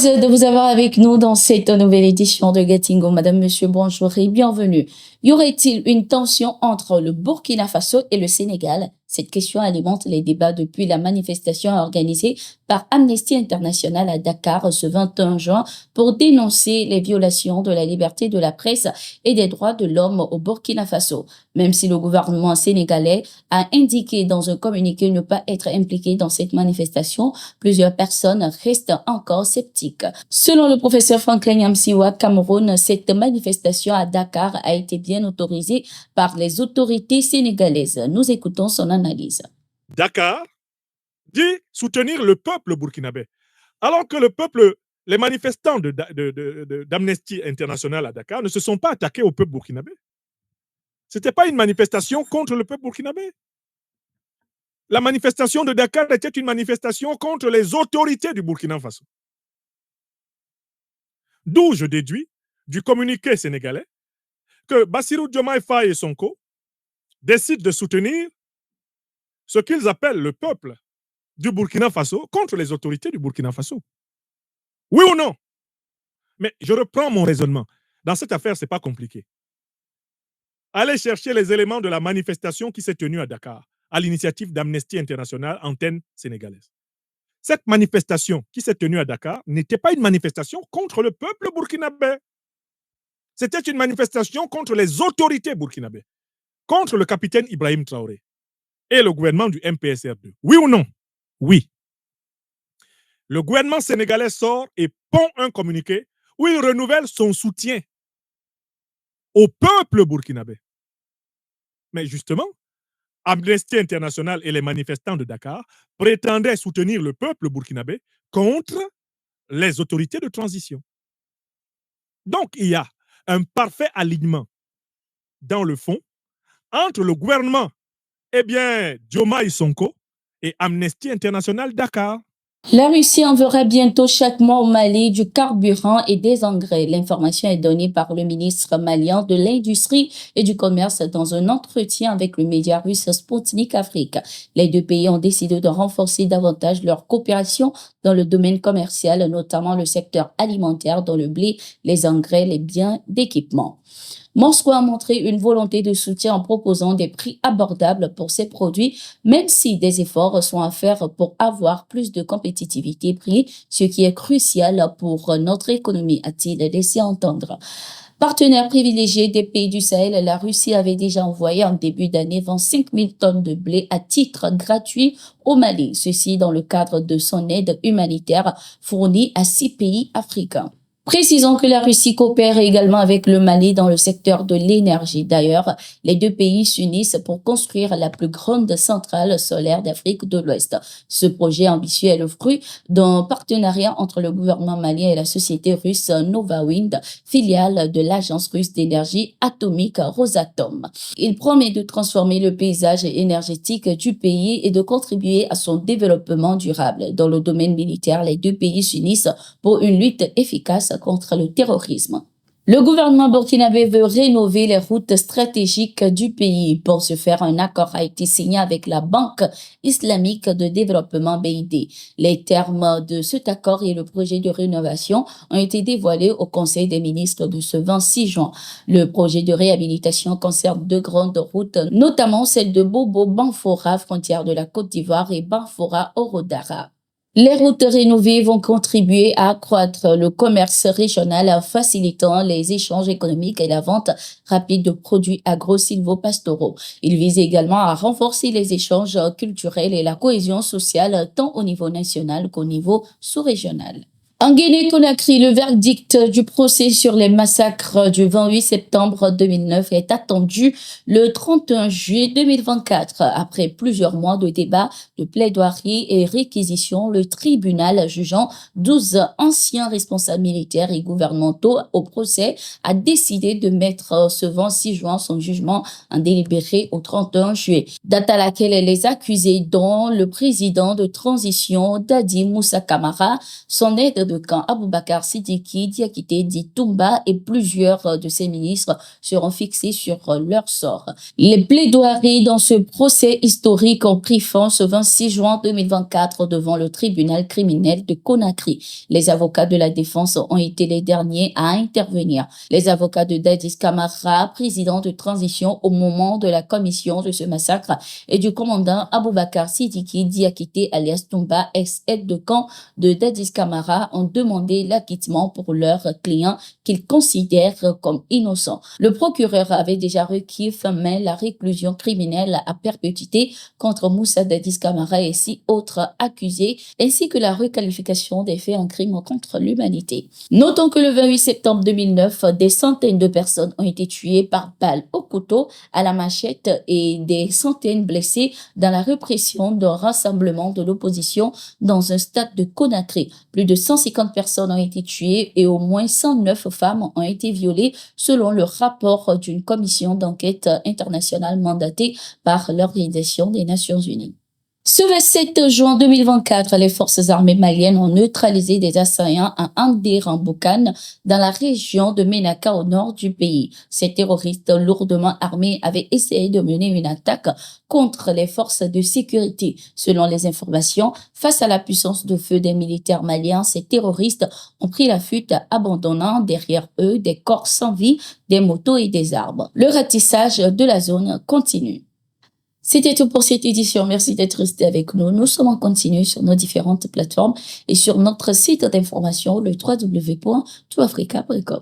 Heureuse de vous avoir avec nous dans cette nouvelle édition de Gatingo. Madame, Monsieur, bonjour et bienvenue. Y aurait-il une tension entre le Burkina Faso et le Sénégal? Cette question alimente les débats depuis la manifestation organisée par Amnesty International à Dakar ce 21 juin pour dénoncer les violations de la liberté de la presse et des droits de l'homme au Burkina Faso. Même si le gouvernement sénégalais a indiqué dans un communiqué ne pas être impliqué dans cette manifestation, plusieurs personnes restent encore sceptiques. Selon le professeur Franklin Yamsiwa Cameroun, cette manifestation à Dakar a été bien autorisée par les autorités sénégalaises. Nous écoutons son analyse. Dakar dit soutenir le peuple burkinabé, alors que les manifestants d'Amnesty International à Dakar ne se sont pas attaqués au peuple burkinabé. Ce n'était pas une manifestation contre le peuple burkinabé. La manifestation de Dakar était une manifestation contre les autorités du Burkina Faso. D'où je déduis du communiqué sénégalais que Bassirou Diomaye Faye et Sonko décident de soutenir ce qu'ils appellent le peuple du Burkina Faso contre les autorités du Burkina Faso. Oui ou non? Mais je reprends mon raisonnement. Dans cette affaire, ce n'est pas compliqué. Allez chercher les éléments de la manifestation qui s'est tenue à Dakar, à l'initiative d'Amnesty International, antenne sénégalaise. Cette manifestation qui s'est tenue à Dakar n'était pas une manifestation contre le peuple burkinabé. C'était une manifestation contre les autorités burkinabées, contre le capitaine Ibrahim Traoré et le gouvernement du MPSR2. Oui ou non? Oui. Le gouvernement sénégalais sort et pond un communiqué où il renouvelle son soutien au peuple burkinabé. Mais justement, Amnesty International et les manifestants de Dakar prétendaient soutenir le peuple burkinabé contre les autorités de transition. Donc, il y a un parfait alignement dans le fond entre le gouvernement, Diomaye Sonko et Amnesty International Dakar. La Russie enverra bientôt chaque mois au Mali du carburant et des engrais. L'information est donnée par le ministre malien de l'Industrie et du Commerce dans un entretien avec le média russe Sputnik Afrique. Les deux pays ont décidé de renforcer davantage leur coopération dans le domaine commercial, notamment le secteur alimentaire, dans le blé, les engrais, les biens d'équipement. Moscou a montré une volonté de soutien en proposant des prix abordables pour ses produits, même si des efforts sont à faire pour avoir plus de compétitivité prix, ce qui est crucial pour notre économie, a-t-il laissé entendre. Partenaire privilégié des pays du Sahel, la Russie avait déjà envoyé en début d'année 25 000 tonnes de blé à titre gratuit au Mali, ceci dans le cadre de son aide humanitaire fournie à 6 pays africains. Précisons que la Russie coopère également avec le Mali dans le secteur de l'énergie. D'ailleurs, les deux pays s'unissent pour construire la plus grande centrale solaire d'Afrique de l'Ouest. Ce projet ambitieux est le fruit d'un partenariat entre le gouvernement malien et la société russe Nova Wind, filiale de l'agence russe d'énergie atomique Rosatom. Il promet de transformer le paysage énergétique du pays et de contribuer à son développement durable. Dans le domaine militaire, les deux pays s'unissent pour une lutte efficace contre le terrorisme. Le gouvernement burkinabé veut rénover les routes stratégiques du pays. Pour ce faire, un accord a été signé avec la Banque islamique de développement BID. Les termes de cet accord et le projet de rénovation ont été dévoilés au Conseil des ministres de ce 26 juin. Le projet de réhabilitation concerne deux grandes routes, notamment celle de Bobo-Banfora, frontière de la Côte d'Ivoire, et Banfora-Orodara. Les routes rénovées vont contribuer à accroître le commerce régional en facilitant les échanges économiques et la vente rapide de produits agro-silvopastoraux. Il vise également à renforcer les échanges culturels et la cohésion sociale tant au niveau national qu'au niveau sous-régional. En Guinée-Conakry, le verdict du procès sur les massacres du 28 septembre 2009 est attendu le 31 juillet 2024. Après plusieurs mois de débats, de plaidoiries et réquisitions, le tribunal jugeant 12 anciens responsables militaires et gouvernementaux au procès a décidé de mettre ce 26 juin son jugement en délibéré au 31 juillet, date à laquelle les accusés, dont le président de transition Dadi Moussa Camara, son aide de de camp Aboubakar Sidiki, Diakité, dit Toumba et plusieurs de ses ministres seront fixés sur leur sort. Les plaidoiries dans ce procès historique ont pris fin ce 26 juin 2024 devant le tribunal criminel de Conakry. Les avocats de la défense ont été les derniers à intervenir. Les avocats de Dadis Camara, président de transition au moment de la commission de ce massacre, et du commandant Aboubakar Sidiki Diakité alias Toumba, ex-aide de camp de Dadis Camara, ont demandé l'acquittement pour leurs clients qu'ils considèrent comme innocents. Le procureur avait déjà requis fin mai la réclusion criminelle à perpétuité contre Moussa Dadis Camara et 6 autres accusés, ainsi que la requalification des faits en crime contre l'humanité. Notons que le 28 septembre 2009, des centaines de personnes ont été tuées par balles au couteau, à la machette et des centaines blessées dans la répression d'un rassemblement de l'opposition dans un stade de Conakry. Plus de 150 personnes ont été tuées et au moins 109 femmes ont été violées selon le rapport d'une commission d'enquête internationale mandatée par l'Organisation des Nations Unies. Ce 27 juin 2024, les forces armées maliennes ont neutralisé des assaillants à Andir-en-Boucane, dans la région de Ménaka au nord du pays. Ces terroristes lourdement armés avaient essayé de mener une attaque contre les forces de sécurité. Selon les informations, face à la puissance de feu des militaires maliens, ces terroristes ont pris la fuite, abandonnant derrière eux des corps sans vie, des motos et des arbres. Le ratissage de la zone continue. C'était tout pour cette édition. Merci d'être resté avec nous. Nous sommes en continu sur nos différentes plateformes et sur notre site d'information, le www.toutafrica.com.